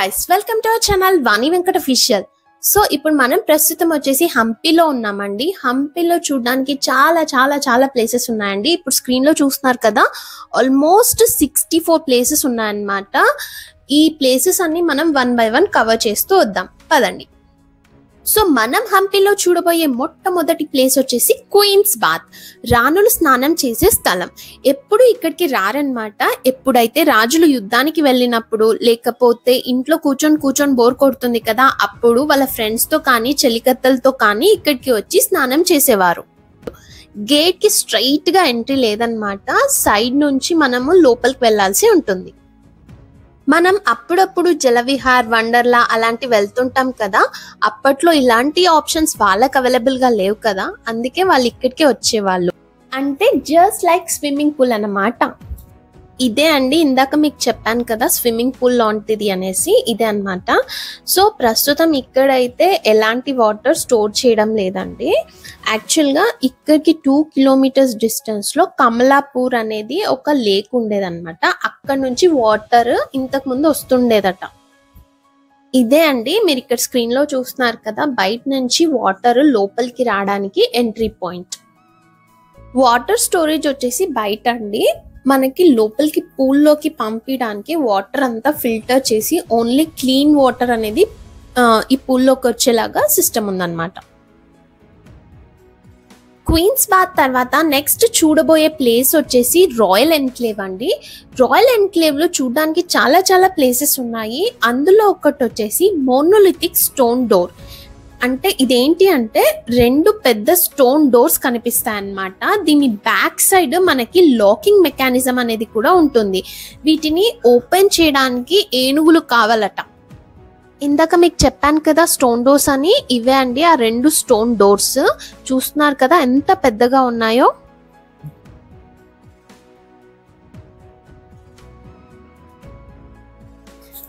guys, welcome to our channel Vani Venkat Official. So ఇప్పుడు మనం ప్రస్తుతం వచ్చేసి హంపీలో ఉన్నామండి. హంపీలో చూడడానికి చాలా ప్లేసెస్ ఉన్నాయండి. ఇప్పుడు స్క్రీన్ లో చూస్తున్నారు కదా, ఆల్మోస్ట్ 64 ప్లేసెస్ ఉన్నాయన్నమాట. ఈ ప్లేసెస్ అన్ని మనం 1 by 1 కవర్ చేస్తూ వద్దాం పదండి. సో మనం హంపీలో చూడబోయే మొట్టమొదటి ప్లేస్ వచ్చేసి క్వీన్స్ బాత్, రాణులు స్నానం చేసే స్థలం. ఎప్పుడు ఇక్కడికి రారనమాట. ఎప్పుడైతే రాజులు యుద్ధానికి వెళ్ళినప్పుడు, లేకపోతే ఇంట్లో కూర్చొని బోర్ కొడుతుంది కదా, అప్పుడు వాళ్ళ ఫ్రెండ్స్ తో కానీ చెలికత్తలతో కానీ ఇక్కడికి వచ్చి స్నానం చేసేవారు. గేట్ కి స్ట్రైట్ గా ఎంట్రీ లేదనమాట, సైడ్ నుంచి మనము లోపలికి వెళ్లాల్సి ఉంటుంది. మనం అప్పుడప్పుడు జలవిహార్, వండర్లా అలాంటి వెళ్తుంటాం కదా, అప్పట్లో ఇలాంటి ఆప్షన్స్ వాళ్ళకి అవైలబుల్ గా లేవు కదా, అందుకే వాళ్ళు ఇక్కడికే వచ్చేవాళ్ళు. అంటే జస్ట్ లైక్ స్విమ్మింగ్ పూల్ అన్నమాట. ఇదే అండి, ఇందాక మీకు చెప్పాను కదా స్విమ్మింగ్ పూల్ లాంటిది అనేసి, ఇదే అన్నమాట. సో ప్రస్తుతం ఇక్కడైతే ఎలాంటి వాటర్ స్టోర్ చేయడం లేదండి. యాక్చువల్గా ఇక్కడికి 2 kilometers డిస్టెన్స్ లో కమలాపూర్ అనేది ఒక లేక్ ఉండేదన్నమాట. అక్కడ నుంచి వాటర్ ఇంతకు ముందు వస్తుండేదట. ఇదే అండి, మీరు ఇక్కడ స్క్రీన్ లో చూస్తున్నారు కదా, బయట నుంచి వాటర్ లోపలికి రావడానికి ఎంట్రీ పాయింట్. వాటర్ స్టోరేజ్ వచ్చేసి బయట అండి. మనకి లోపలికి పూల్లోకి పంపించడానికి వాటర్ అంతా ఫిల్టర్ చేసి ఓన్లీ క్లీన్ వాటర్ అనేది ఈ పూల్లోకి వచ్చేలాగా సిస్టమ్ ఉందన్నమాట. క్వీన్స్ బాత్ తర్వాత నెక్స్ట్ చూడబోయే ప్లేస్ వచ్చేసి రాయల్ ఎన్క్లేవ్ అండి. రాయల్ ఎన్క్లేవ్ లో చూడడానికి చాలా ప్లేసెస్ ఉన్నాయి. అందులో ఒకటి వచ్చేసి మోనోలిథిక్ స్టోన్ డోర్. అంటే ఇదేంటి అంటే 2 పెద్ద స్టోన్ డోర్స్ కనిపిస్తాయి అన్నమాట. దీని బ్యాక్ సైడ్ మనకి లాకింగ్ మెకానిజం అనేది కూడా ఉంటుంది. వీటిని ఓపెన్ చేయడానికి ఏనుగులు కావాలట. ఇందాక మీకు చెప్పాను కదా స్టోన్ డోర్స్ అని, ఇవే అండి ఆ 2 స్టోన్ డోర్స్. చూస్తున్నారు కదా ఎంత పెద్దగా ఉన్నాయో.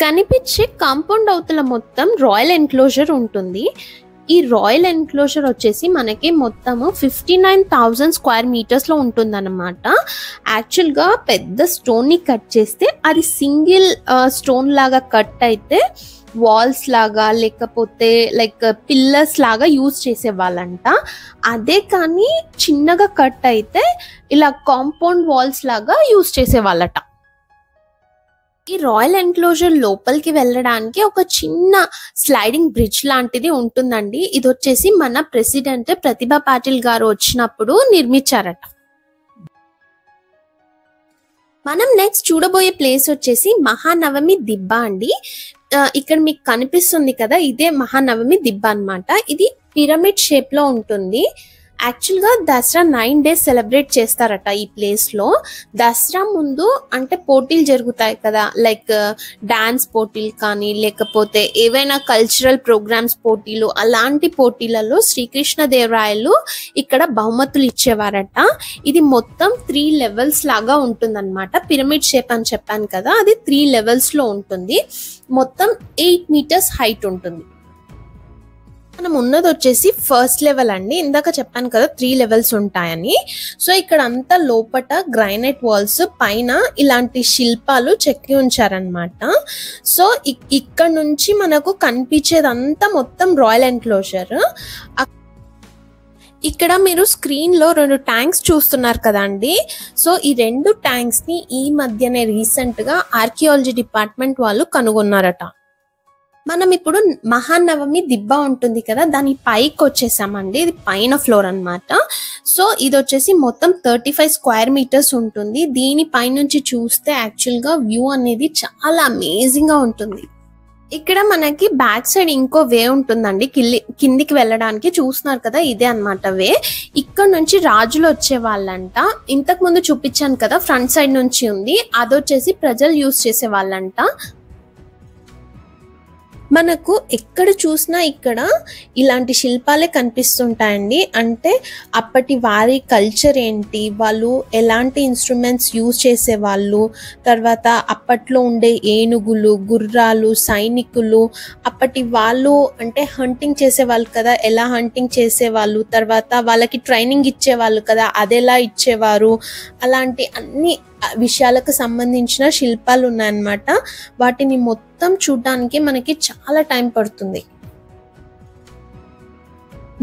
కనిపించే కాంపౌండ్ అవతల మొత్తం రాయల్ ఎన్క్లోజర్ ఉంటుంది. ఈ రాయల్ ఎన్క్లోజర్ వచ్చేసి మనకి మొత్తము 59,000 square meters లో ఉంటుంది అన్నమాట. యాక్చువల్గా పెద్ద స్టోన్ ని కట్ చేస్తే అది సింగిల్ స్టోన్ లాగా కట్ అయితే వాల్స్ లాగా లేకపోతే లైక్ పిల్లర్స్ లాగా యూజ్ చేసేవాళ్ళంట. అదే కానీ చిన్నగా కట్ అయితే ఇలా కాంపౌండ్ వాల్స్ లాగా యూజ్ చేసేవాళ్ళట. ఈ రాయల్ ఎన్క్లోజర్ లోపలికి వెళ్ళడానికి ఒక చిన్న స్లైడింగ్ బ్రిడ్జ్ లాంటిది ఉంటుందండి. ఇది వచ్చేసి మన ప్రెసిడెంట్ ప్రతిభా పాటిల్ గారు వచ్చినప్పుడు నిర్మించారట. మనం నెక్స్ట్ చూడబోయే ప్లేస్ వచ్చేసి మహానవమి దిబ్బ అండి. ఇక్కడ మీకు కనిపిస్తుంది కదా, ఇదే మహానవమి దిబ్బ అన్నమాట. ఇది పిరమిడ్ షేప్ లో ఉంటుంది. యాక్చువల్గా దసరా 9 days సెలబ్రేట్ చేస్తారట ఈ ప్లేస్ లో. దసరా ముందు అంటే పోటీలు జరుగుతాయి కదా, లైక్ డాన్స్ పోటీలు కానీ లేకపోతే ఏవైనా కల్చరల్ ప్రోగ్రామ్స్ పోటీలు, అలాంటి పోటీలలో శ్రీకృష్ణదేవరాయలు ఇక్కడ బహుమతులు ఇచ్చేవారట. ఇది మొత్తం 3 levels లాగా ఉంటుందన్నమాట. పిరమిడ్ షేప్ అని చెప్పాను కదా, అది 3 levels లో ఉంటుంది. మొత్తం 8 meters హైట్ ఉంటుంది. మనం ఉన్నది వచ్చేసి ఫస్ట్ లెవెల్ అండి. ఇందాక చెప్పాను కదా 3 levels ఉంటాయని. సో ఇక్కడ అంతా లోపట గ్రైనైట్ వాల్స్, పైన ఇలాంటి శిల్పాలు చెక్కి ఉంచారనమాట. సో ఇక్కడ నుంచి మనకు కనిపించేదంతా మొత్తం రాయల్ ఎన్క్లోజర్. ఇక్కడ మీరు స్క్రీన్ లో 2 ట్యాంక్స్ చూస్తున్నారు కదండి. సో ఈ 2 ట్యాంక్స్ ని ఈ మధ్యనే రీసెంట్ గా ఆర్కియాలజీ డిపార్ట్మెంట్ వాళ్ళు కనుగొన్నారట. మనం ఇప్పుడు మహానవమి దిబ్బ ఉంటుంది కదా, దాని పైకి వచ్చేసామండి. ఇది పైన ఫ్లోర్ అన్నమాట. సో ఇది వచ్చేసి మొత్తం 35 square meters ఉంటుంది. దీని పైనుంచి చూస్తే యాక్చువల్ గా వ్యూ అనేది చాలా అమేజింగ్ గా ఉంటుంది. ఇక్కడ మనకి బ్యాక్ సైడ్ ఇంకో వే ఉంటుందండి కిందికి వెళ్ళడానికి. చూస్తున్నారు కదా, ఇదే అన్నమాట వే. ఇక్కడ నుంచి రాజులు వచ్చే వాళ్ళంట. ఇంతకు ముందు చూపించాను కదా ఫ్రంట్ సైడ్ నుంచి ఉంది, అదొచ్చేసి ప్రజలు యూజ్ చేసే వాళ్ళంట. మనకు ఎక్కడ చూసినా ఇక్కడ ఇలాంటి శిల్పాలే కనిపిస్తుంటాయండి. అంటే అప్పటి వారి కల్చర్ ఏంటి, వాళ్ళు ఎలాంటి ఇన్స్ట్రుమెంట్స్ యూజ్ చేసేవాళ్ళు, తర్వాత అప్పట్లో ఉండే ఏనుగులు, గుర్రాలు, సైనికులు, అప్పటి వాళ్ళు అంటే హంటింగ్ చేసేవాళ్ళు కదా, ఎలా హంటింగ్ చేసేవాళ్ళు, తర్వాత వాళ్ళకి ట్రైనింగ్ ఇచ్చేవాళ్ళు కదా, అదెలా ఇచ్చేవారు, అలాంటి అన్ని విషయాలకు సంబంధించిన శిల్పాలు ఉన్నాయన్నమాట. వాటిని మొత్తం చూడడానికి మనకి చాలా టైం పడుతుంది.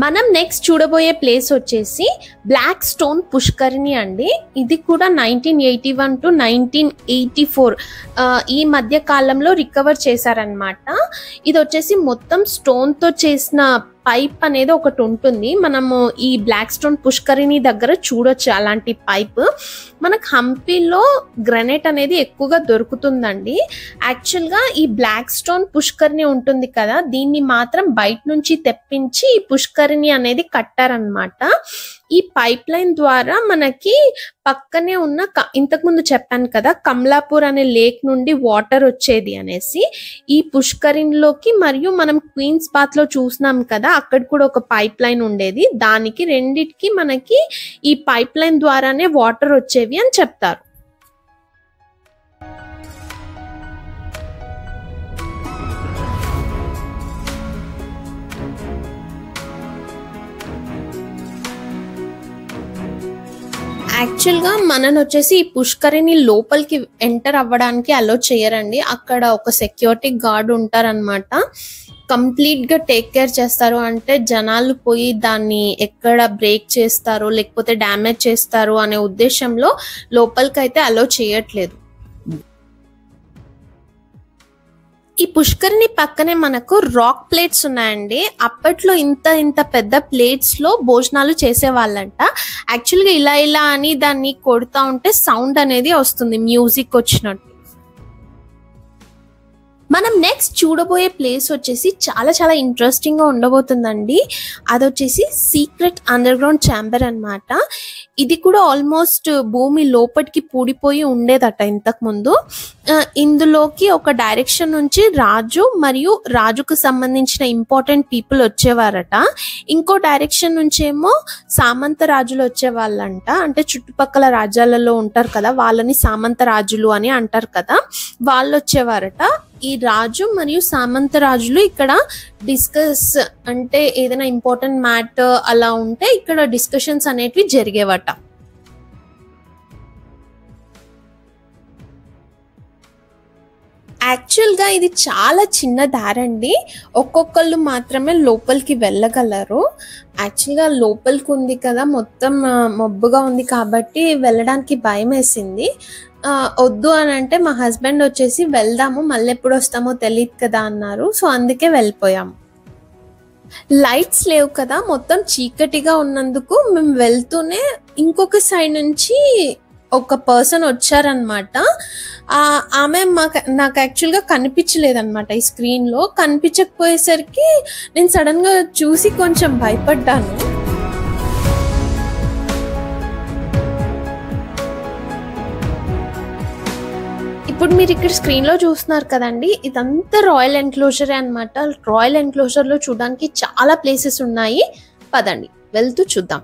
మనం నెక్స్ట్ చూడబోయే ప్లేస్ వచ్చేసి బ్లాక్ స్టోన్ పుష్కరిణి అండి. ఇది కూడా 1981 to 1984 ఈ మధ్య కాలంలో రికవర్ చేశారనమాట. ఇది వచ్చేసి మొత్తం స్టోన్తో చేసిన పైప్ అనేది ఒకటి ఉంటుంది. మనము ఈ బ్లాక్ స్టోన్ పుష్కరిణి దగ్గర చూడొచ్చు అలాంటి పైప్. మనకు హంపీలో గ్రనైట్ అనేది ఎక్కువగా దొరుకుతుందండి. యాక్చువల్గా ఈ బ్లాక్ స్టోన్ పుష్కరిణి ఉంటుంది కదా, దీన్ని మాత్రం బయట నుంచి తెప్పించి ఈ పుష్కరిణి అనేది కట్టారనమాట. ఈ పైప్ లైన్ ద్వారా మనకి పక్కనే ఉన్న ఇంతకుముందు చెప్పాను కదా కమలాపూర్ అనే లేక్ నుండి వాటర్ వచ్చేది అనేసి, ఈ పుష్కరిణిలోకి మరియు మనం క్వీన్స్ బాత్ లో చూసినాం కదా అక్కడ కూడా ఒక పైప్ లైన్ ఉండేది. దానికి రెండిటికి మనకి ఈ పైప్ లైన్ ద్వారానే వాటర్ వచ్చేవి అని చెప్తారు. యాక్చువల్గా మనని వచ్చేసి ఈ పుష్కరిణి లోపలికి ఎంటర్ అవ్వడానికి అలో చేయరండి. అక్కడ ఒక సెక్యూరిటీ గార్డ్ ఉంటారనమాట. కంప్లీట్గా టేక్ కేర్ చేస్తారు. అంటే జనాలు పోయి దాన్ని ఎక్కడ బ్రేక్ చేస్తారో లేకపోతే డ్యామేజ్ చేస్తారు అనే ఉద్దేశంలో లోపలికైతే అలో చేయట్లేదు. ఈ పుష్కరిణి పక్కనే మనకు రాక్ ప్లేట్స్ ఉన్నాయండి. అప్పట్లో ఇంత పెద్ద ప్లేట్స్ లో భోజనాలు చేసేవాళ్ళంట. యాక్చువల్గా ఇలా అని దాన్ని కొడుతూ ఉంటే సౌండ్ అనేది వస్తుంది, మ్యూజిక్ వచ్చినట్టు. మనం నెక్స్ట్ చూడబోయే ప్లేస్ వచ్చేసి చాలా ఇంట్రెస్టింగ్ గా ఉండబోతుందండి. అది వచ్చేసి సీక్రెట్ అండర్ గ్రౌండ్ ఛాంబర్ అన్నమాట. ఇది కూడా ఆల్మోస్ట్ భూమి లోపలికి పూడిపోయి ఉండేదట ఇంతకు ముందు. ఇందులోకి ఒక డైరెక్షన్ నుంచి రాజు మరియు రాజుకు సంబంధించిన ఇంపార్టెంట్ పీపుల్ వచ్చేవారట. ఇంకో డైరెక్షన్ నుంచి ఏమో సామంత రాజులు వచ్చేవాళ్ళంట. అంటే చుట్టుపక్కల రాజ్యాలలో ఉంటారు కదా, వాళ్ళని సామంత రాజులు అని అంటారు కదా, వాళ్ళు వచ్చేవారట. ఈ రాజు మరియు సామంత రాజులు ఇక్కడ డిస్కస్, అంటే ఏదైనా ఇంపార్టెంట్ మ్యాటర్ అలా ఉంటే ఇక్కడ డిస్కషన్స్ అనేటివి జరిగేవట. యాక్చువల్గా ఇది చాలా చిన్న దారండి. ఒక్కొక్కళ్ళు మాత్రమే లోపలికి వెళ్ళగలరు. యాక్చువల్గా లోపలికి ఉంది కదా, మొత్తం మబ్బుగా ఉంది కాబట్టి వెళ్ళడానికి భయం వేసింది. వద్దు అని అంటే మా హస్బెండ్ వచ్చేసి వెళ్దాము, మళ్ళీ ఎప్పుడు వస్తామో తెలియదు కదా అన్నారు. సో అందుకే వెళ్ళిపోయాము. లైట్స్ లేవు కదా, మొత్తం చీకటిగా ఉన్నందుకు మేము వెళ్తూనే ఇంకొక సైడ్ నుంచి ఒక పర్సన్ వచ్చారనమాట. ఆమె నాకు యాక్చువల్గా కనిపించలేదన్నమాట. ఈ స్క్రీన్లో కనిపించకపోయేసరికి నేను సడన్గా చూసి కొంచెం భయపడ్డాను. ఇప్పుడు మీరు ఇక్కడ స్క్రీన్లో చూస్తున్నారు కదండి, ఇదంతా రాయల్ ఎన్క్లోజరే అనమాట. రాయల్ ఎన్క్లోజర్లో చూడడానికి చాలా ప్లేసెస్ ఉన్నాయి. పదండి వెళ్తూ చూద్దాం.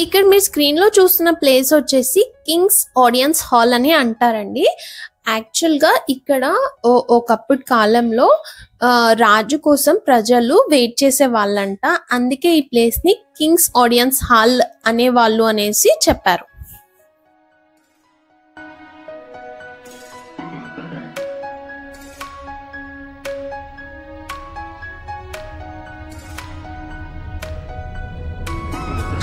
ఇక్కడ మీరు స్క్రీన్లో చూస్తున్న ప్లేస్ వచ్చేసి కింగ్స్ ఆడియన్స్ హాల్ అని అంటారండి. యాక్చువల్గా ఇక్కడ ఒకప్పటి కాలంలో రాజు కోసం ప్రజలు వెయిట్ చేసే వాళ్ళంట. అందుకే ఈ ప్లేస్ని కింగ్స్ ఆడియన్స్ హాల్ అనేవాళ్ళు అనేసి చెప్పారు.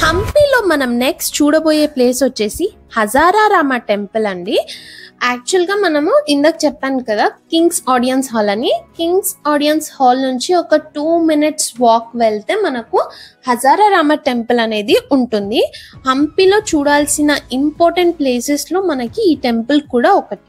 హంపీలో మనం నెక్స్ట్ చూడబోయే ప్లేస్ వచ్చేసి హజారా రామ టెంపుల్ అండి. యాక్చువల్గా మనము ఇందాక చెప్పాను కదా కింగ్స్ ఆడియన్స్ హాల్ అని. కింగ్స్ ఆడియన్స్ హాల్ నుంచి ఒక 2 minutes వాక్ వెళ్తే మనకు హజారా రామ టెంపుల్ అనేది ఉంటుంది. హంపీలో చూడాల్సిన ఇంపార్టెంట్ ప్లేసెస్లో మనకి ఈ టెంపుల్ కూడా ఒకటి.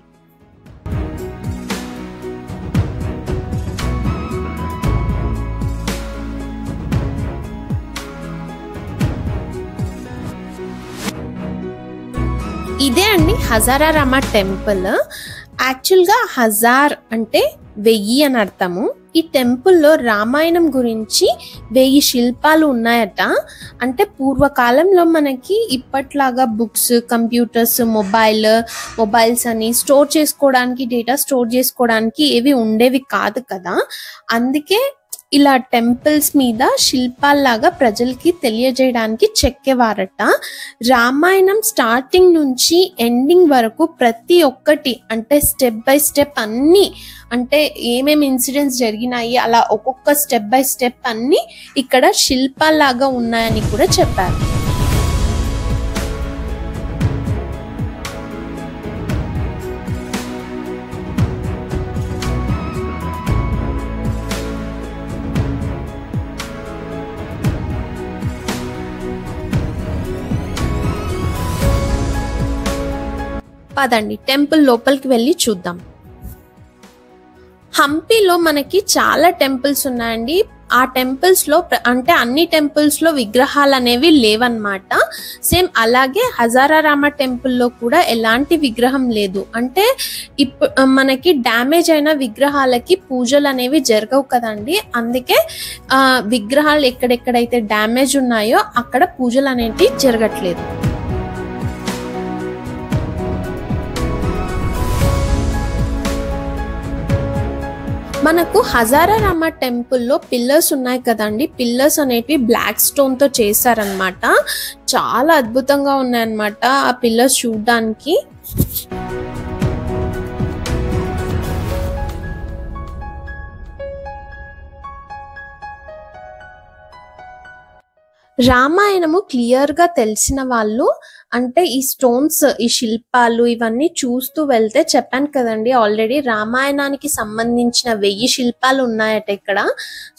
ఇదే అండి హజారా రామ టెంపుల్. యాక్చువల్గా హజార్ అంటే 1000 అని అర్థము. ఈ టెంపుల్లో రామాయణం గురించి 1000 శిల్పాలు ఉన్నాయట. అంటే పూర్వకాలంలో మనకి ఇప్పట్లాగా బుక్స్, కంప్యూటర్స్, మొబైల్స్ అని స్టోర్ చేసుకోవడానికి, డేటా స్టోర్ చేసుకోవడానికి ఏవి ఉండేవి కాదు కదా. అందుకే ఇలా టెంపుల్స్ మీద శిల్పాల్లాగా ప్రజలకి తెలియజేయడానికి చెక్కేవారట. రామాయణం స్టార్టింగ్ నుంచి ఎండింగ్ వరకు ప్రతి ఒక్కటి అంటే స్టెప్ బై స్టెప్ అన్నీ అంటే ఏమేమి ఇన్సిడెంట్స్ జరిగినాయి అలా ఒక్కొక్క స్టెప్ బై స్టెప్ అన్నీ ఇక్కడ శిల్పాల్లాగా ఉన్నాయని కూడా చెప్పారు. పదండి టెంపుల్ లోపలికి వెళ్ళి చూద్దాం. హంపీలో మనకి చాలా టెంపుల్స్ ఉన్నాయండి. ఆ టెంపుల్స్ లో అంటే అన్ని టెంపుల్స్ లో విగ్రహాలు అనేవి లేవన్నమాట. సేమ్ అలాగే హజారారామ టెంపుల్లో కూడా ఎలాంటి విగ్రహం లేదు. అంటే ఇప్పుడు మనకి డ్యామేజ్ అయిన విగ్రహాలకి పూజలు అనేవి జరగవు కదండి. అందుకే విగ్రహాలు ఎక్కడెక్కడైతే డ్యామేజ్ ఉన్నాయో అక్కడ పూజలు అనేవి జరగట్లేదు. మనకు హజారారామ టెంపుల్లో పిల్లర్స్ ఉన్నాయి కదండి. పిల్లర్స్ అనేవి బ్లాక్ స్టోన్ తో చేశారనమాట. చాలా అద్భుతంగా ఉన్నాయన్నమాట ఆ పిల్లర్స్ చూడడానికి. రామాయణము క్లియర్ గా తెలిసిన వాళ్ళు అంటే ఈ స్టోన్స్ ఈ శిల్పాలు ఇవన్నీ చూస్తూ వెళ్తే చెప్పాను కదండి ఆల్రెడీ రామాయణానికి సంబంధించిన 1000 శిల్పాలు ఉన్నాయట ఇక్కడ.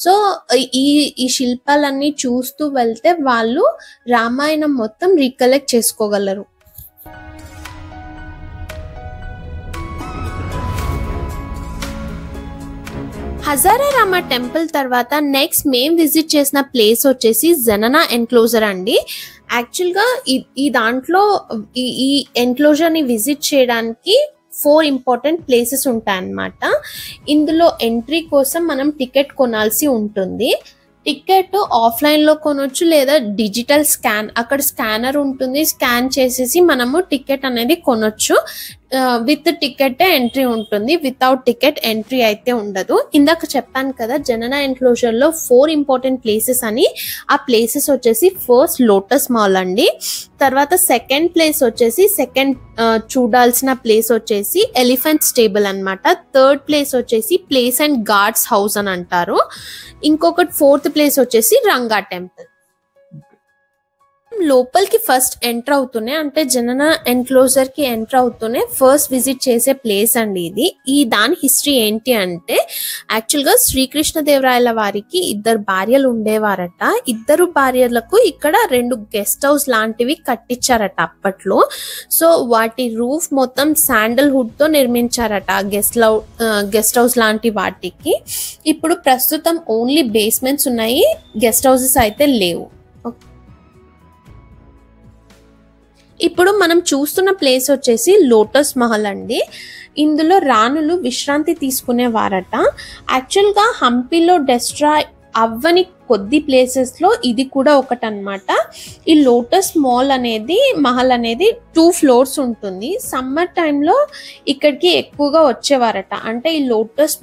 సో ఈ శిల్పాలన్నీ చూస్తూ వెళ్తే వాళ్ళు రామాయణం మొత్తం రీకలెక్ట్ చేసుకోగలరు. హజారారామ టెంపుల్ తర్వాత నెక్స్ట్ మేము విజిట్ చేసిన ప్లేస్ వచ్చేసి జననా ఎన్క్లోజర్ అండి. యాక్చువల్గా ఈ దాంట్లో ఈ ఎన్క్లోజర్ ని విజిట్ చేయడానికి 4 ఇంపార్టెంట్ ప్లేసెస్ ఉంటాయన్నమాట. ఇందులో ఎంట్రీ కోసం మనం టికెట్ కొనాల్సి ఉంటుంది. టికెట్ ఆఫ్లైన్ లో కొనొచ్చు లేదా డిజిటల్ స్కాన్ అక్కడ స్కానర్ ఉంటుంది. స్కాన్ చేసేసి మనము టికెట్ అనేది కొనొచ్చు. విత్ టికెట్ ఎంట్రీ ఉంటుంది. వితౌట్ టికెట్ ఎంట్రీ అయితే ఉండదు. ఇందాక చెప్పాను కదా జననా ఎన్క్లోజర్ లో 4 ఇంపార్టెంట్ ప్లేసెస్ అని. ఆ ప్లేసెస్ వచ్చేసి ఫస్ట్ లోటస్ మాల్ అండి. తర్వాత సెకండ్ ప్లేస్ వచ్చేసి చూడాల్సిన ప్లేస్ వచ్చేసి ఎలిఫెంట్ స్టేబుల్ అన్నమాట. థర్డ్ ప్లేస్ వచ్చేసి ప్లేస్ అండ్ గార్డ్స్ హౌస్ అని అంటారు. ఇంకొకటి ఫోర్త్ ప్లేస్ వచ్చేసి రంగా టెంపుల్. లోపలికి ఫస్ట్ ఎంటర్ అవుతూనే అంటే జననా ఎన్క్లోజర్ కి ఎంటర్ అవుతూనే ఫస్ట్ విజిట్ చేసే ప్లేస్ అండి ఇది. దాని హిస్టరీ ఏంటి అంటే యాక్చువల్ గా శ్రీకృష్ణదేవరాయల వారికి 2 భార్యలు ఉండేవారట. 2 భార్యలకు ఇక్కడ 2 గెస్ట్ హౌస్ లాంటివి కట్టించారట అప్పట్లో. సో వాటి రూఫ్ మొత్తం శాండల్వుడ్ తో నిర్మించారట గెస్ట్ హౌస్ లాంటి వాటికి. ఇప్పుడు ప్రస్తుతం ఓన్లీ బేస్మెంట్స్ ఉన్నాయి, గెస్ట్ హౌసెస్ అయితే లేవు. ఇప్పుడు మనం చూస్తున్న ప్లేస్ వచ్చేసి లోటస్ మహల్ అండి. ఇందులో రాణులు విశ్రాంతి తీసుకునేవారట. యాక్చువల్గా హంపీలో డెస్ట్రాయ్ అవ్వని కొద్ది ప్లేసెస్ లో ఇది కూడా ఒకటన్నమాట. ఈ లోటస్ మహల్ అనేది 2 ఫ్లోర్స్ ఉంటుంది. సమ్మర్ టైంలో ఇక్కడికి ఎక్కువగా వచ్చేవారట. అంటే ఈ లోటస్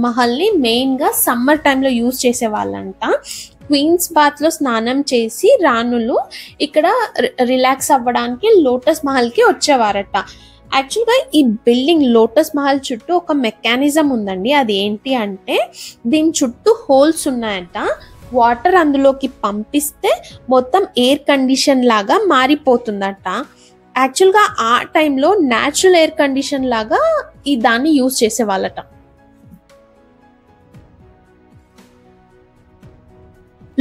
మహల్ ని మెయిన్ గా సమ్మర్ టైంలో యూజ్ చేసేవాళ్ళంట. క్వీన్స్ బాత్ లో స్నానం చేసి రాణులు ఇక్కడ రిలాక్స్ అవ్వడానికి లోటస్ మహల్ కి వచ్చేవారట. యాక్చువల్గా ఈ బిల్డింగ్ లోటస్ మహల్ చుట్టూ ఒక మెకానిజం ఉందండి. అది ఏంటి అంటే దీని చుట్టూ హోల్స్ ఉన్నాయట. వాటర్ అందులోకి పంపిస్తే మొత్తం ఎయిర్ కండిషన్ లాగా మారిపోతుందట. యాక్చువల్గా ఆ టైంలో న్యాచురల్ ఎయిర్ కండిషన్ లాగా దాన్ని యూజ్ చేసేవాళ్ళట.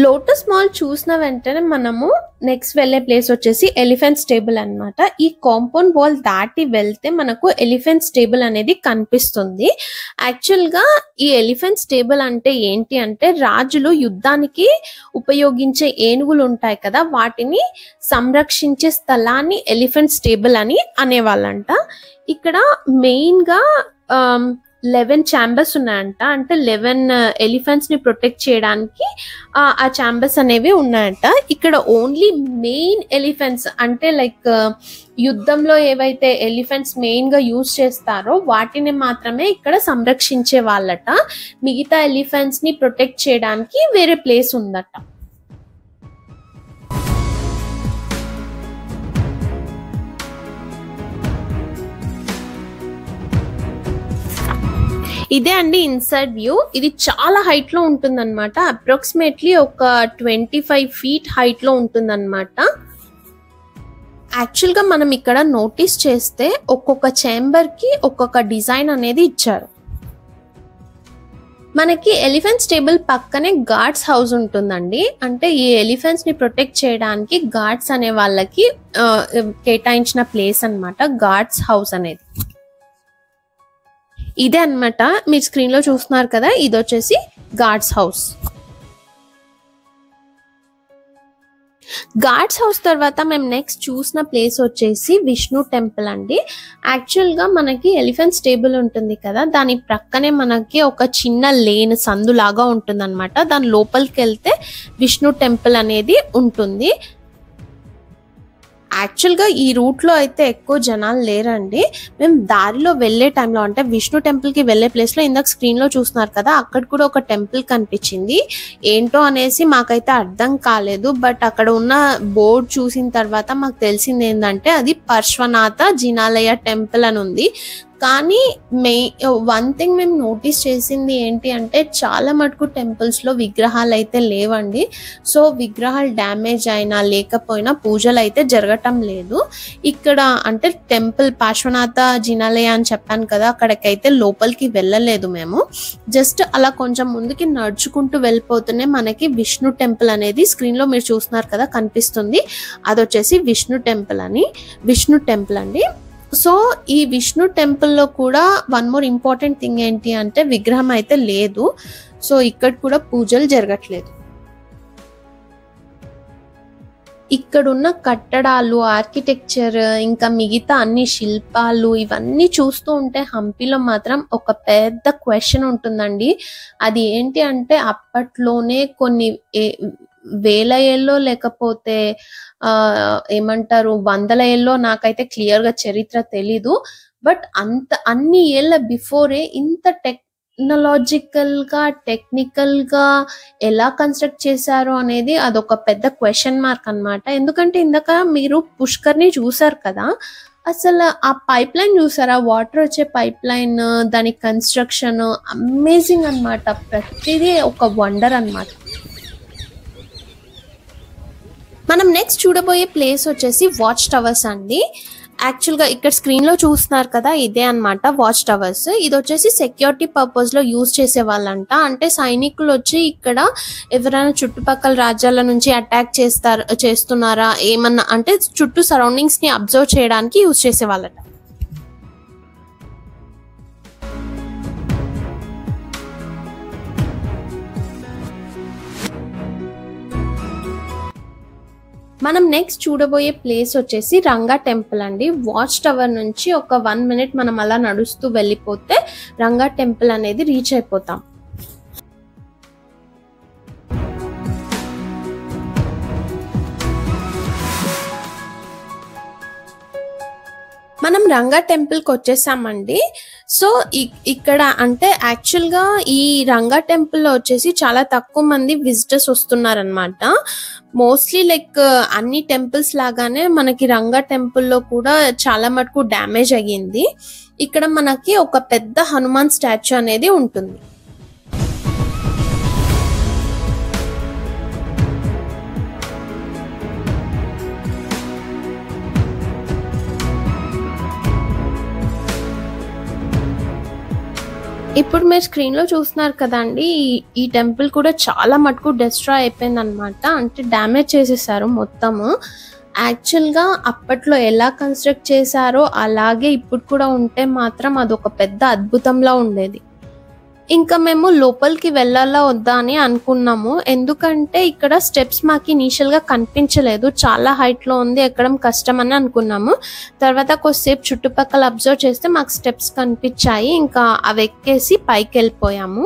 లోటస్ మాల్ చూసిన వెంటనే మనము నెక్స్ట్ వెళ్ళే ప్లేస్ వచ్చేసి ఎలిఫెంట్ స్టేబుల్ అన్నమాట. ఈ కాంపౌండ్ వాల్ దాటి వెళ్తే మనకు ఎలిఫెంట్ స్టేబుల్ అనేది కనిపిస్తుంది. యాక్చువల్గా ఈ ఎలిఫెంట్ స్టేబుల్ అంటే ఏంటి అంటే రాజులు యుద్ధానికి ఉపయోగించే ఏనుగులు ఉంటాయి కదా వాటిని సంరక్షించే స్థలాన్ని ఎలిఫెంట్ స్టేబుల్ అని అనేవాళ్ళంట. ఇక్కడ మెయిన్ గా 11 ఛాంబర్స్ ఉన్నాయంట. అంటే 11 ఎలిఫెంట్స్ ని ప్రొటెక్ట్ చేయడానికి ఆ ఛాంబర్స్ అనేవి ఉన్నాయంట. ఇక్కడ ఓన్లీ మెయిన్ ఎలిఫెంట్స్ అంటే లైక్ యుద్ధంలో ఏవైతే ఎలిఫెంట్స్ మెయిన్ గా యూజ్ చేస్తారో వాటిని మాత్రమే ఇక్కడ సంరక్షించే వాళ్ళట. మిగతా ఎలిఫెంట్స్ ని ప్రొటెక్ట్ చేయడానికి వేరే ప్లేస్ ఉందట. ఇదే అండి ఇన్సైడ్ వ్యూ. ఇది చాలా హైట్ లో ఉంటుందన్నమాట. అప్రాక్సిమేట్లీ ఒక 25 feet హైట్ లో ఉంటుందన్నమాట. యాక్చువల్ గా మనం ఇక్కడ నోటీస్ చేస్తే ఒక్కొక్క చేంబర్ కి ఒక్కొక్క డిజైన్ అనేది ఇచ్చారు. మనకి ఎలిఫెంట్ స్టేబుల్ పక్కనే గార్డ్స్ హౌస్ ఉంటుందండి. అంటే ఈ ఎలిఫెంట్స్ ని ప్రొటెక్ట్ చేయడానికి గార్డ్స్ అనే వాళ్ళకి కేటాయించిన ప్లేస్ అన్నమాట గార్డ్స్ హౌస్ అనేది. ఇదే అన్నమాట మీరు స్క్రీన్ లో చూస్తున్నారు కదా, ఇది వచ్చేసి గార్డ్స్ హౌస్. గార్డ్స్ హౌస్ తర్వాత మేము నెక్స్ట్ చూసిన ప్లేస్ వచ్చేసి విష్ణు టెంపుల్ అండి. యాక్చువల్ గా మనకి ఎలిఫెంట్ స్టేబుల్ ఉంటుంది కదా, దాని ప్రక్కనే మనకి ఒక చిన్న లేన్ సందు లాగా ఉంటుంది అనమాట. దాని లోపలికి వెళ్తే విష్ణు టెంపుల్ అనేది ఉంటుంది. యాక్చువల్గా ఈ రూట్లో అయితే ఎక్కువ జనాలు లేరండి. మేము దారిలో వెళ్ళే టైంలో అంటే విష్ణు టెంపుల్కి వెళ్ళే ప్లేస్లో ఇందాక స్క్రీన్లో చూస్తున్నారు కదా, అక్కడ కూడా ఒక టెంపుల్ కనిపించింది. ఏంటో అనేసి మాకైతే అర్థం కాలేదు. బట్ అక్కడ ఉన్న బోర్డు చూసిన తర్వాత మాకు తెలిసింది ఏంటంటే అది పార్శ్వనాథ జినాలయ టెంపుల్ అని ఉంది. కానీ వన్ థింగ్ మేము నోటీస్ చేసింది ఏంటి అంటే చాలా మటుకు టెంపుల్స్లో విగ్రహాలు అయితే లేవండి. సో విగ్రహాలు డ్యామేజ్ అయినా లేకపోయినా పూజలు అయితే జరగటం లేదు ఇక్కడ. అంటే టెంపుల్ పార్శ్వనాథ జినాలయ అని చెప్పాను కదా, అక్కడికైతే లోపలికి వెళ్ళలేదు మేము. జస్ట్ అలా కొంచెం ముందుకి నడుచుకుంటూ వెళ్ళిపోతూనే మనకి విష్ణు టెంపుల్ అనేది స్క్రీన్లో మీరు చూస్తున్నారు కదా కనిపిస్తుంది. అది వచ్చేసి విష్ణు టెంపుల్ అండి. సో ఈ విష్ణు టెంపుల్లో కూడా వన్ మోర్ ఇంపార్టెంట్ థింగ్ ఏంటి అంటే విగ్రహం అయితే లేదు. సో ఇక్కడ కూడా పూజలు జరగట్లేదు. ఇక్కడున్న కట్టడాలు, ఆర్కిటెక్చర్, ఇంకా మిగతా అన్ని శిల్పాలు ఇవన్నీ చూస్తూ ఉంటే హంపీలో మాత్రం ఒక పెద్ద క్వశ్చన్ ఉంటుందండి. అది ఏంటి అంటే అప్పట్లోనే కొన్ని వేల ఏళ్ళో లేకపోతే ఏమంటారు వందల ఏళ్ళో, నాకైతే క్లియర్ గా చరిత్ర తెలీదు. బట్ అన్ని ఏళ్ళ బిఫోరే ఇంత టెక్నాలజికల్ గా టెక్నికల్ గా ఎలా కన్స్ట్రక్ట్ చేశారు అనేది అదొక పెద్ద క్వశ్చన్ మార్క్ అన్నమాట. ఎందుకంటే ఇందాక మీరు పుష్కర్ ని చూసారు కదా, అసలు ఆ పైప్ లైన్ చూసారా, వాటర్ వచ్చే పైప్ లైన్, దాని కన్స్ట్రక్షన్ అమేజింగ్ అన్నమాట. ప్రతిదీ ఒక వండర్ అన్నమాట. మనం నెక్స్ట్ చూడబోయే ప్లేస్ వచ్చేసి వాచ్ టవర్స్ అండి. యాక్చువల్గా ఇక్కడ స్క్రీన్లో చూస్తున్నారు కదా, ఇదే అన్నమాట వాచ్ టవర్స్. ఇది వచ్చేసి సెక్యూరిటీ పర్పస్లో యూజ్ చేసే వాళ్ళంట. అంటే సైనికులు వచ్చి ఇక్కడ ఎవరైనా చుట్టుపక్కల రాజ్యాల నుంచి అటాక్ చేస్తున్నారా ఏమన్నా అంటే చుట్టూ సరౌండింగ్స్ని అబ్జర్వ్ చేయడానికి యూజ్ చేసేవాళ్ళట. మనం నెక్స్ట్ చూడబోయే ప్లేస్ వచ్చేసి రంగా టెంపుల్ అండి. వాచ్ టవర్ నుంచి ఒక 1 minute మనం అలా నడుస్తూ వెళ్ళిపోతే రంగా టెంపుల్ అనేది రీచ్ అయిపోతాం. మనం రంగా టెంపుల్కి వచ్చేసామండి. సో ఇక్కడ అంటే యాక్చువల్గా ఈ రంగా టెంపుల్లో వచ్చేసి చాలా తక్కువ మంది విజిటర్స్ వస్తున్నారనమాట. మోస్ట్లీ లైక్ అన్ని టెంపుల్స్ లాగానే మనకి రంగా టెంపుల్లో కూడా చాలా మటుకు డ్యామేజ్ అయ్యింది. ఇక్కడ మనకి ఒక పెద్ద హనుమాన్ స్టాచ్యూ అనేది ఉంటుంది. ఇప్పుడు మీరు స్క్రీన్లో చూస్తున్నారు కదండి, ఈ టెంపుల్ కూడా చాలా మటుకు డిస్ట్రాయ్ అయిపోయింది అనమాట. అంటే డ్యామేజ్ చేసేసారు మొత్తము. యాక్చువల్గా అప్పట్లో ఎలా కన్స్ట్రక్ట్ చేశారో అలాగే ఇప్పుడు కూడా ఉంటే మాత్రం అదొక పెద్ద అద్భుతంలా ఉండేది. ఇంకా మేము లోపలికి వెళ్ళాలా వద్దా అని అనుకున్నాము. ఎందుకంటే ఇక్కడ స్టెప్స్ మాకు ఇనీషియల్గా కనిపించలేదు, చాలా హైట్లో ఉంది, ఎక్కడం కష్టం అని అనుకున్నాము. తర్వాత కొద్దిసేపు చుట్టుపక్కల అబ్జర్వ్ చేస్తే మాకు స్టెప్స్ కనిపించాయి. ఇంకా అవి ఎక్కేసి పైకి వెళ్ళిపోయాము.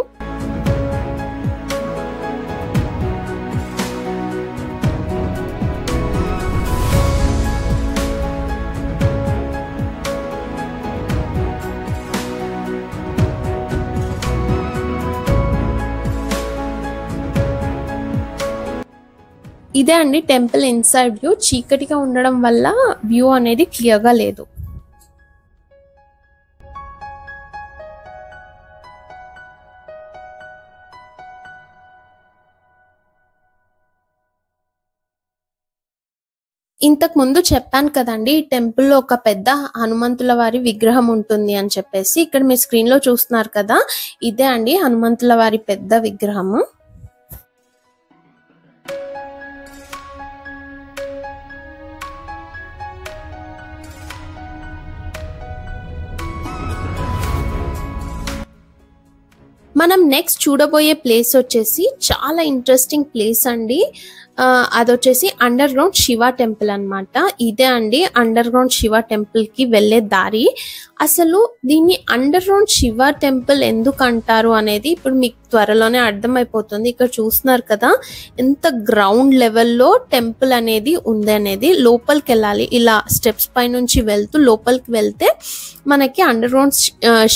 ఇదే అండి టెంపుల్ ఇన్సైడ్ వ్యూ. చీకటిగా ఉండడం వల్ల వ్యూ అనేది క్లియర్గా లేదు. ఇంతకు ముందు చెప్పాను కదండి, ఈ టెంపుల్లో ఒక పెద్ద హనుమంతుల వారి విగ్రహం ఉంటుంది అని చెప్పేసి. ఇక్కడ మీరు స్క్రీన్ లో చూస్తున్నారు కదా, ఇదే అండి హనుమంతుల వారి పెద్ద విగ్రహము. మనం నెక్స్ట్ చూడబోయే ప్లేస్ వచ్చేసి చాలా ఇంట్రెస్టింగ్ ప్లేస్ అండి. అదొచ్చేసి అండర్ గ్రౌండ్ శివ టెంపుల్ అన్నమాట. ఇదే అండి అండర్ గ్రౌండ్ శివ టెంపుల్ కి వెళ్ళే దారి. అసలు దీన్ని అండర్ గ్రౌండ్ శివ టెంపుల్ ఎందుకు అంటారు అనేది ఇప్పుడు మీకు త్వరలోనే అర్థమైపోతుంది. ఇక్కడ చూస్తున్నారు కదా ఎంత గ్రౌండ్ లెవెల్లో టెంపుల్ అనేది ఉంది అనేది. లోపలికి వెళ్ళాలి, ఇలా స్టెప్స్ పై నుంచి వెళ్తూ లోపలికి వెళ్తే మనకి అండర్ గ్రౌండ్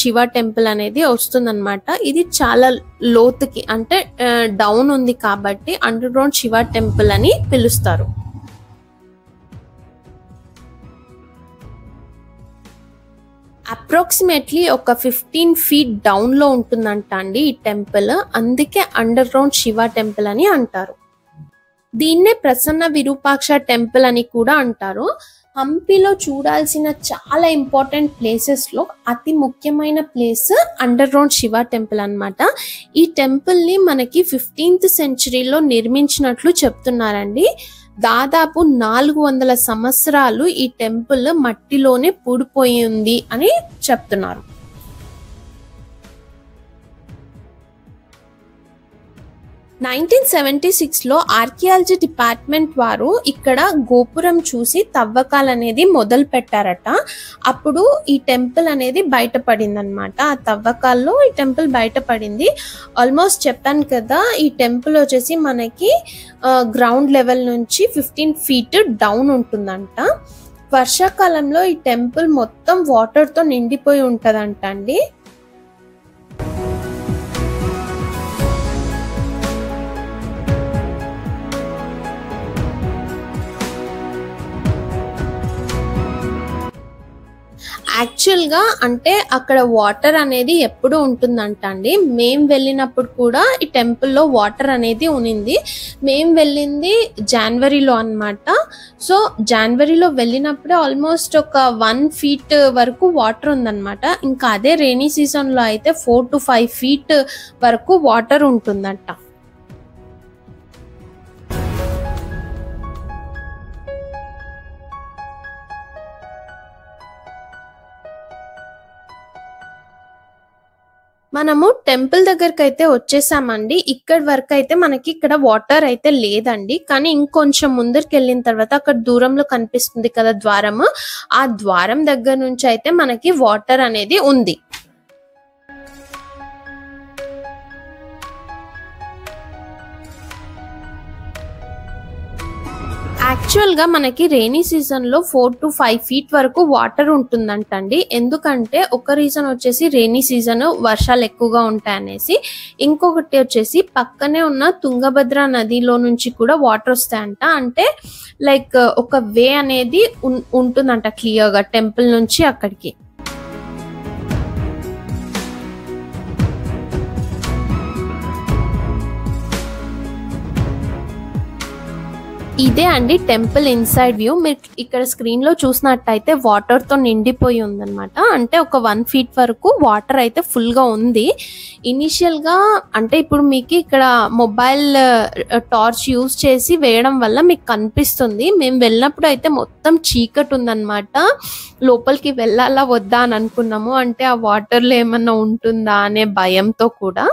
శివ టెంపుల్ అనేది వస్తుంది అనమాట. ఇది చాలా లోతుకి అంటే డౌన్ ఉంది కాబట్టి అండర్ గ్రౌండ్ శివ టెంపుల్ అని పిలుస్తారు. అప్రాక్సిమేట్లీ ఒక 15 feet డౌన్ లో ఉంటుందంట అండి ఈ టెంపుల్. అందుకే అండర్ గ్రౌండ్ శివ టెంపుల్ అని అంటారు. దీన్నే ప్రసన్న విరూపాక్ష టెంపుల్ అని కూడా అంటారు. హంపీలో చూడాల్సిన చాలా ఇంపార్టెంట్ ప్లేసెస్ లో అతి ముఖ్యమైన place under ground Shiva temple అన్నమాట. ఈ టెంపుల్ ని మనకి 15th centuryలో నిర్మించినట్లు చెప్తున్నారండి. దాదాపు 400 సంవత్సరాలు ఈ టెంపుల్ మట్టిలోనే పూడిపోయి ఉంది అని చెప్తున్నారు. లో ఆర్కియాలజీ డిపార్ట్మెంట్ వారు ఇక్కడ గోపురం చూసి తవ్వకాలు అనేది మొదలు పెట్టారట. అప్పుడు ఈ టెంపుల్ అనేది బయటపడింది అనమాట. ఆ తవ్వకాల్లో ఈ టెంపుల్ బయటపడింది. ఆల్మోస్ట్ చెప్పాను కదా, ఈ టెంపుల్ వచ్చేసి మనకి గ్రౌండ్ లెవెల్ నుంచి 15 feet డౌన్ ఉంటుందంట. వర్షాకాలంలో ఈ టెంపుల్ మొత్తం వాటర్తో నిండిపోయి ఉంటదంట అండి. యాక్చువల్గా అంటే అక్కడ వాటర్ అనేది ఎప్పుడు ఉంటుందంట అండి. మేము వెళ్ళినప్పుడు కూడా ఈ టెంపుల్లో వాటర్ అనేది ఉనింది. మేము వెళ్ళింది జనవరిలో అన్నమాట. సో జనవరిలో వెళ్ళినప్పుడే ఆల్మోస్ట్ ఒక 1 feet వరకు వాటర్ ఉందన్నమాట. ఇంకా అదే రెయినీ సీజన్లో అయితే 4 to 5 feet వరకు వాటర్ ఉంటుందంట. మనము టెంపుల్ దగ్గరికి అయితే వచ్చేసామండి. ఇక్కడ వరకు అయితే మనకి ఇక్కడ వాటర్ అయితే లేదండి. కానీ ఇంకొంచెం ముందరికి వెళ్ళిన తర్వాత అక్కడ దూరంలో కనిపిస్తుంది కదా ద్వారము, ఆ ద్వారం దగ్గర నుంచి అయితే మనకి వాటర్ అనేది ఉంది. యాక్చువల్గా మనకి రెయినీ సీజన్లో 4 to 5 feet వరకు వాటర్ ఉంటుందంటండి. ఎందుకంటే ఒక రీజన్ వచ్చేసి రెయినీ సీజన్ వర్షాలు ఎక్కువగా ఉంటాయనేసి, ఇంకొకటి వచ్చేసి పక్కనే ఉన్న తుంగభద్ర నదిలో నుంచి కూడా వాటర్ వస్తాయంట. అంటే లైక్ ఒక వే అనేది ఉంటుందంట క్లియర్గా టెంపుల్ నుంచి అక్కడికి. ఇదే అండి టెంపుల్ ఇన్సైడ్ వ్యూ. మీరు ఇక్కడ స్క్రీన్ లో చూసినట్టయితే వాటర్ తో నిండిపోయి ఉందన్నమాట. అంటే ఒక 1 feet వరకు వాటర్ అయితే ఫుల్ గా ఉంది. ఇనిషియల్ గా అంటే ఇప్పుడు మీకు ఇక్కడ మొబైల్ టార్చ్ యూజ్ చేసి వేయడం వల్ల మీకు కనిపిస్తుంది. మేము వెళ్ళినప్పుడు అయితే మొత్తం చీకటి ఉందన్నమాట. లోపలికి వెళ్ళాలా వద్దా అని అనుకున్నాము. అంటే ఆ వాటర్ లో ఏమన్నా ఉంటుందా అనే భయంతో కూడా.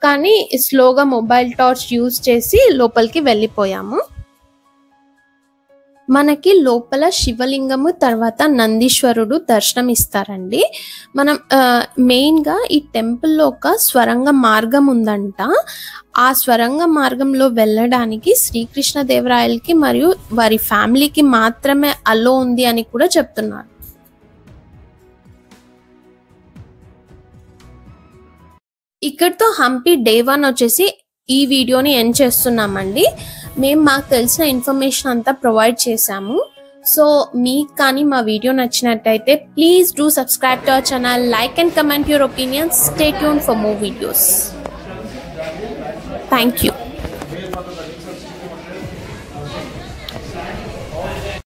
కానీ స్లోగా మొబైల్ టార్చ్ యూజ్ చేసి లోపలికి వెళ్ళిపోయాము. మనకి లోపల శివలింగము తర్వాత నందీశ్వరుడు దర్శనం ఇస్తారండి. మనం మెయిన్గా ఈ టెంపుల్లో ఒక స్వరంగ మార్గం ఉందంట. ఆ స్వరంగ మార్గంలో వెళ్ళడానికి శ్రీకృష్ణదేవరాయలకి మరియు వారి ఫ్యామిలీకి మాత్రమే అలో ఉంది అని కూడా చెప్తున్నారు. ఇక్కడితో హంపి డే 1 వచ్చేసి ఈ వీడియోని ఎండ్ చేస్తున్నామండి. మేము మాకు తెలిసిన ఇన్ఫర్మేషన్ అంతా ప్రొవైడ్ చేశాము. సో మీకు కానీ మా వీడియో నచ్చినట్టయితే please do subscribe to our channel, like and comment your opinions. Stay tune for more videos. Thank you.